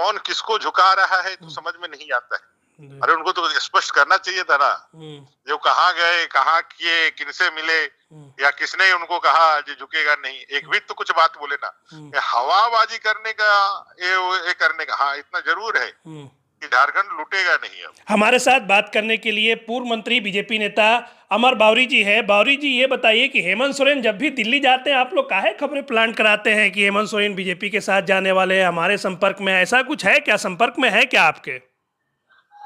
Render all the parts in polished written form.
कौन किसको झुका रहा है तो समझ में नहीं आता है। अरे उनको तो स्पष्ट करना चाहिए था ना, जो कहाँ गए, कहाँ किए, किनसे मिले, या किसने उनको कहा जो झुकेगा नहीं, एक भी तो कुछ बात बोले ना। हवाबाजी करने का ये करने का, हाँ इतना जरूर है कि झारखंड लूटेगा नहीं। अब हमारे साथ बात करने के लिए पूर्व मंत्री बीजेपी नेता अमर बावरी जी है। बावरी जी, ये बताइए कि हेमंत सोरेन जब भी दिल्ली जाते हैं आप लोग काहे खबरें प्लांट कराते हैं कि हेमंत सोरेन बीजेपी के साथ जाने वाले हैं, हमारे संपर्क में, ऐसा कुछ है क्या? संपर्क में है क्या आपके?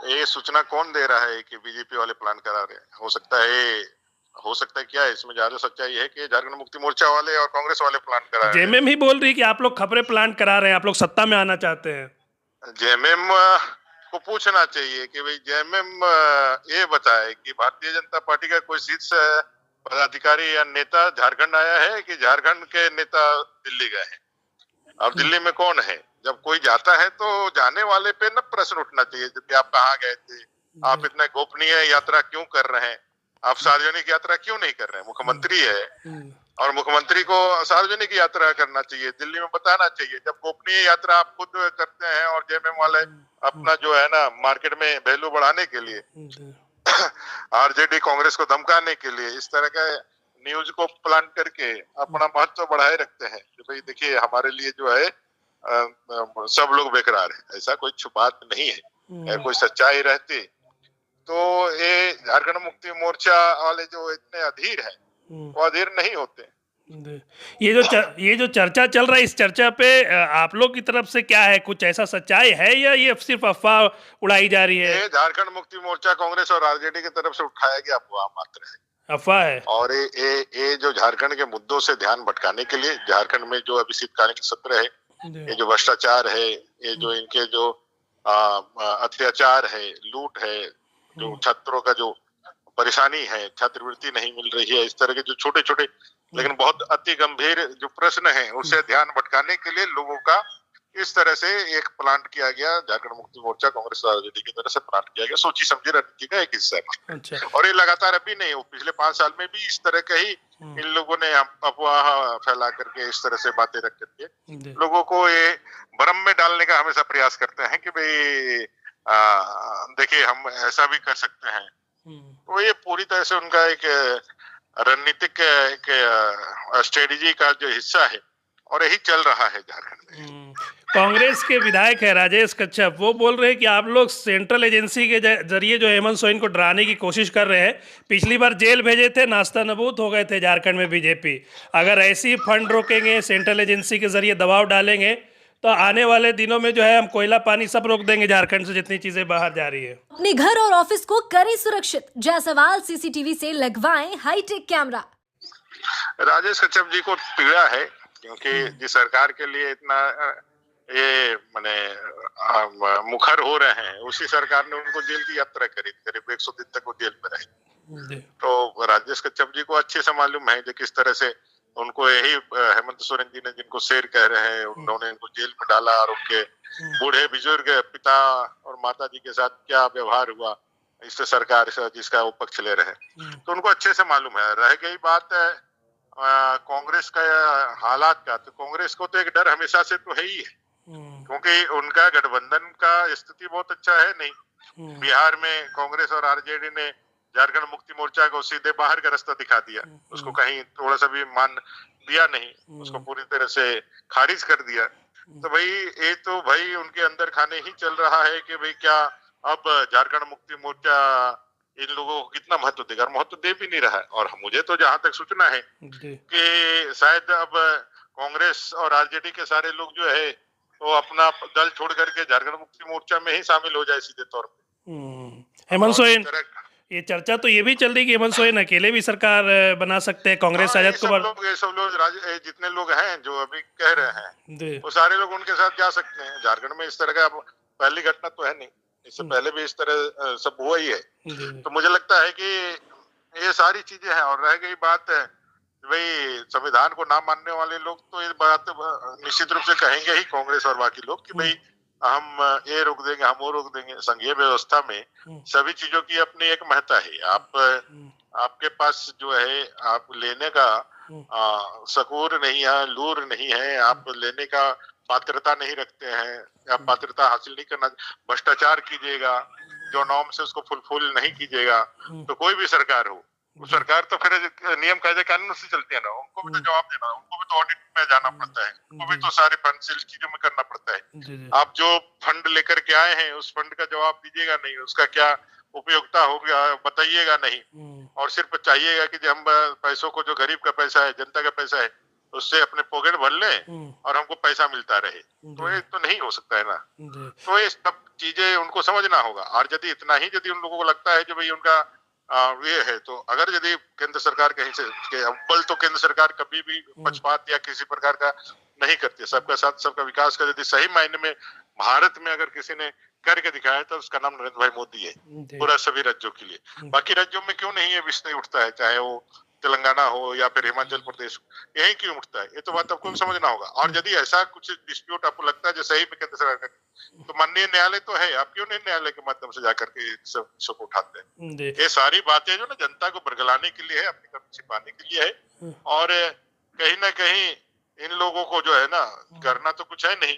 ये सूचना कौन दे रहा है कि बीजेपी वाले प्लान करा रहे हैं? हो सकता है क्या है इसमें? ज्यादा सच्चाई है कि झारखंड मुक्ति मोर्चा वाले और कांग्रेस वाले प्लान करा रहे हैं। जेएमएम ही बोल रही कि आप लोग खबरें प्लांट करा रहे हैं, आप लोग सत्ता में आना चाहते हैं। जेएमएम को पूछना चाहिए कि भाई जेएमएम ये बताए कि भारतीय जनता पार्टी का कोई शीर्ष पदाधिकारी या नेता झारखंड आया है कि झारखंड के नेता दिल्ली गए हैं। अब दिल्ली में कौन है? जब कोई जाता है तो जाने वाले पे न प्रश्न उठना चाहिए कि आप कहाँ गए थे, आप इतना गोपनीय यात्रा क्यों कर रहे हैं, आप सार्वजनिक यात्रा क्यों नहीं कर रहे हैं? मुख्यमंत्री है और मुख्यमंत्री को सार्वजनिक यात्रा करना चाहिए, दिल्ली में बताना चाहिए। जब गोपनीय यात्रा आप खुद करते हैं और जेएमएम वाले अपना जो है ना मार्केट में वैल्यू बढ़ाने के लिए आरजेडी कांग्रेस को धमकाने के लिए इस तरह का न्यूज को प्लान करके अपना महत्व बढ़ाए रखते हैं कि भाई देखिए हमारे लिए जो है सब लोग बेकरार है, ऐसा कोई बात नहीं है। कोई सच्चाई रहती तो ये झारखंड मुक्ति मोर्चा वाले जो इतने अधीर हैं वो अधीर नहीं होते। ये जो चर्चा चल रहा है, इस चर्चा पे आप लोग की तरफ से क्या है? कुछ ऐसा सच्चाई है या ये सिर्फ अफवाह उड़ाई जा रही है? ये झारखंड मुक्ति मोर्चा कांग्रेस और आरजेडी की तरफ से उठाया गया अफवाह मात्र है, अफवाह है। और ये जो झारखंड के मुद्दों से ध्यान भटकाने के लिए, झारखंड में जो अभी शीतकालीन सत्र है, ये जो भ्रष्टाचार है, ये जो इनके जो अत्याचार है, लूट है, जो छात्रों का जो परेशानी है, छात्रवृत्ति नहीं मिल रही है, इस तरह के जो छोटे छोटे लेकिन बहुत अति गंभीर जो प्रश्न है उससे ध्यान भटकाने के लिए लोगों का इस तरह से एक प्लान किया गया। झारखंड मुक्ति मोर्चा कांग्रेस और आरजेडी की तरफ से प्लान किया गया, सोची समझी रणनीति का एक हिस्सा है। अच्छा। और ये लगातार अभी नहीं, वो पिछले 5 साल में भी इस तरह के ही इन लोगों ने अफवाह फैला करके इस तरह से बातें रख करके लोगों को ये भ्रम में डालने का हमेशा प्रयास करते हैं कि भाई देखिए हम ऐसा भी कर सकते हैं। तो ये पूरी तरह से उनका एक रणनीतिक एक स्ट्रेटेजी का जो हिस्सा है और यही चल रहा है झारखंड में। कांग्रेस के विधायक है राजेश कच्छप, वो बोल रहे हैं कि आप लोग सेंट्रल एजेंसी के जरिए जो हेमंत सोरेन को डराने की कोशिश कर रहे हैं। पिछली बार जेल भेजे थे, नाश्ता नबूद हो गए थे झारखंड में बीजेपी। अगर ऐसी फंड रोकेंगे, सेंट्रल एजेंसी के जरिए दबाव डालेंगे तो आने वाले दिनों में जो है हम कोयला पानी सब रोक देंगे झारखंड से, जितनी चीजें बाहर जा रही है। अपने घर और ऑफिस को करें सुरक्षित, जायसवाल सीसीटीवी से लगवाएं हाईटेक कैमरा। राजेश कच्छप जी को पीड़ा है क्योंकि जिस सरकार के लिए इतना ये माने मुखर हो रहे हैं, उसी सरकार ने उनको जेल की यात्रा करी, करीब 100 दिन तक वो जेल में रहे। तो राजेश कच्छप जी को अच्छे से मालूम है कि किस तरह से उनको यही हेमंत सोरेन जी ने, जिनको शेर कह रहे हैं, उन्होंने इनको जेल में डाला और उनके बूढ़े बुजुर्ग पिता और माता जी के साथ क्या व्यवहार हुआ इस सरकार से जिसका वो पक्ष ले रहे हैं, तो उनको अच्छे से मालूम है। रह गई बात कांग्रेस का हालात का, तो कांग्रेस को तो एक डर हमेशा से तो है ही है क्योंकि उनका गठबंधन का स्थिति बहुत अच्छा है नहीं। बिहार में कांग्रेस और आरजेडी ने झारखंड मुक्ति मोर्चा को सीधे बाहर का रास्ता दिखा दिया, उसको कहीं थोड़ा सा भी मान दिया नहीं, उसको पूरी तरह से खारिज कर दिया। तो भाई ये तो भाई उनके अंदर खाने ही चल रहा है कि भाई क्या अब झारखंड मुक्ति मोर्चा इन लोगों को कितना महत्व देगा, और महत्व दे भी नहीं रहा है। और मुझे तो जहां तक सूचना है कि शायद अब कांग्रेस और आरजेडी के सारे लोग जो है वो अपना दल छोड़ करके झारखंड मुक्ति मोर्चा में ही शामिल हो जाए सीधे तौर पे। हेमंत सोरेन, ये चर्चा तो ये भी चल रही है कि हेमंत सोरेन अकेले भी सरकार बना सकते हैं, कांग्रेस ये सब लोग जितने लोग हैं जो अभी कह रहे हैं वो सारे लोग उनके साथ जा सकते हैं। झारखंड में इस तरह का पहली घटना तो है नहीं, इससे पहले भी इस तरह सब हुआ ही है। तो मुझे लगता है कि ये सारी चीजें हैं। और रह गई बात भाई संविधान को ना मानने वाले लोग तो ये बात निश्चित रूप से कहेंगे ही, कांग्रेस और बाकी लोग, कि भाई हम ये रोक देंगे, हम वो रोक देंगे। संघीय व्यवस्था में सभी चीजों की अपनी एक महत्ता है। आपके पास जो है आप लेने का सकूर नहीं है, लूर नहीं है, आप लेने का पात्रता नहीं रखते हैं या पात्रता हासिल नहीं करना, भ्रष्टाचार कीजिएगा, जो नॉर्म से उसको फुलफिल नहीं कीजिएगा, तो कोई भी सरकार हो, वो सरकार तो फिर नियम कायदे कानून से चलती है ना, उनको भी तो जवाब देना, उनको भी तो ऑडिट में जाना पड़ता है, उनको भी तो सारे फंड चीजों में करना पड़ता है। आप जो फंड लेकर के आए हैं उस फंड का जवाब दीजिएगा नहीं, उसका क्या उपयोगिता हो गया बताइएगा नहीं, और सिर्फ चाहिएगा कि हम पैसों को, जो गरीब का पैसा है, जनता का पैसा है, उससे अपने पॉकेट भर लें और हमको पैसा मिलता रहे, तो ये तो नहीं हो सकता है ना। तो ये सब चीजें उनको समझना होगा। और यदि इतना ही यदि उन लोगों को लगता है कि भाई उनका ये है, तो अगर यदि केंद्र सरकार कहीं से अव्वल, तो केंद्र सरकार कभी भी पक्षपात या किसी प्रकार का नहीं करती है, सबका साथ सबका विकास का यदि सही मायने में भारत में अगर किसी ने करके दिखाया तो उसका नाम नरेंद्र भाई मोदी है, पूरा सभी राज्यों के लिए। बाकी राज्यों में क्यों नहीं ये विषय उठता है, चाहे वो तेलंगाना हो या फिर हिमाचल प्रदेश हो, यही क्यों उठता है, ये तो बात आपको समझना होगा। और यदि ऐसा कुछ डिस्प्यूट आपको लगता है जो सही में केंद्र सरकार का, तो माननीय न्यायालय तो है, आप क्यों नहीं न्यायालय के माध्यम से जाकर के सब उठाते हैं। ये सारी बातें जो ना जनता को बरगलाने के लिए है, अपनी कमी छिपाने के लिए है, और कहीं ना कहीं इन लोगों को जो है ना करना तो कुछ है नहीं,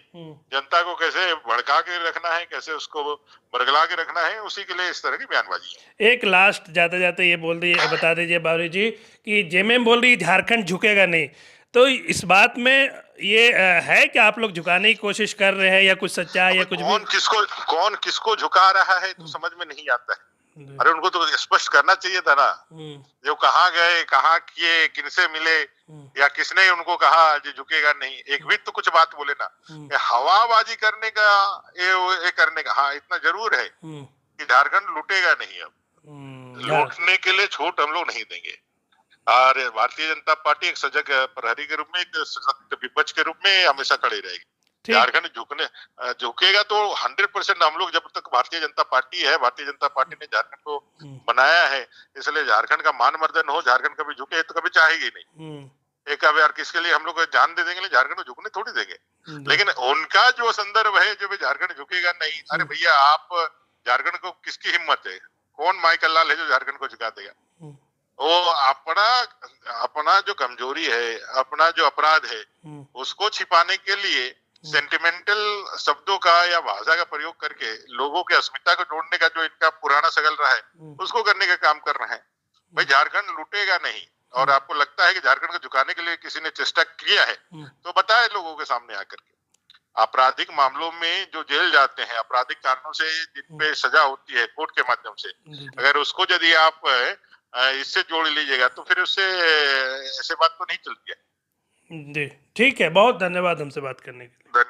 जनता को कैसे भड़का के रखना है, कैसे उसको बरगला के रखना है, उसी के लिए इस तरह की बयानबाजी है। एक लास्ट जाते जाते ये बता दीजिए बाबरी जी कि जेएमएम बोल रही झारखंड झुकेगा नहीं, तो इस बात में ये है कि आप लोग झुकाने की कोशिश कर रहे हैं या कुछ सच्चाई या कुछ कौन किसको झुका रहा है तो समझ में नहीं आता है। अरे उनको तो स्पष्ट करना चाहिए था ना, जो कहाँ गए, कहाँ किए, किनसे मिले, या किसने उनको कहा जो झुकेगा नहीं, एक भी तो कुछ बात बोले ना। हवाबाजी करने का ये करने का, हाँ इतना जरूर है कि झारखंड लूटेगा नहीं, अब लूटने के लिए छूट हम लोग नहीं देंगे। और भारतीय जनता पार्टी एक सजग प्रहरी के रूप में, एक सशक्त विपक्ष के रूप में हमेशा खड़ी रहेगी। झारखंड झुकेगा तो 100% हम लोग, जब तक भारतीय जनता पार्टी है, भारतीय जनता पार्टी ने झारखंड को बनाया है, इसलिए झारखंड का मान मर्दन हो, झारखंड कभी झुके तो कभी चाहेगी नहीं। एक यार किसके लिए हम लोग जान दे देंगे, झारखंड को झुकने थोड़ी देंगे। लेकिन उनका जो संदर्भ है जो झारखंड झुकेगा नहीं, अरे भैया आप झारखंड को, किसकी हिम्मत है, कौन माइकल लाल है जो झारखंड को झुका देगा। वो अपना जो कमजोरी है, अपना जो अपराध है, उसको छिपाने के लिए सेंटिमेंटल शब्दों का या भाषा का प्रयोग करके लोगों की अस्मिता को जोड़ने का जो इनका पुराना सगल रहा है, उसको करने का काम कर रहे हैं। भाई झारखंड लूटेगा नहीं, और आपको लगता है कि झारखंड को झुकाने के लिए किसी ने चेष्टा किया है तो बताए लोगों के सामने आकर के। आपराधिक मामलों में जो जेल जाते हैं, आपराधिक कारणों से जिन पे सजा होती है कोर्ट के माध्यम से, अगर उसको यदि आप इससे जोड़ लीजिएगा तो फिर उससे ऐसे बात तो नहीं चलती है। जी ठीक है, बहुत धन्यवाद हमसे बात करने के लिए।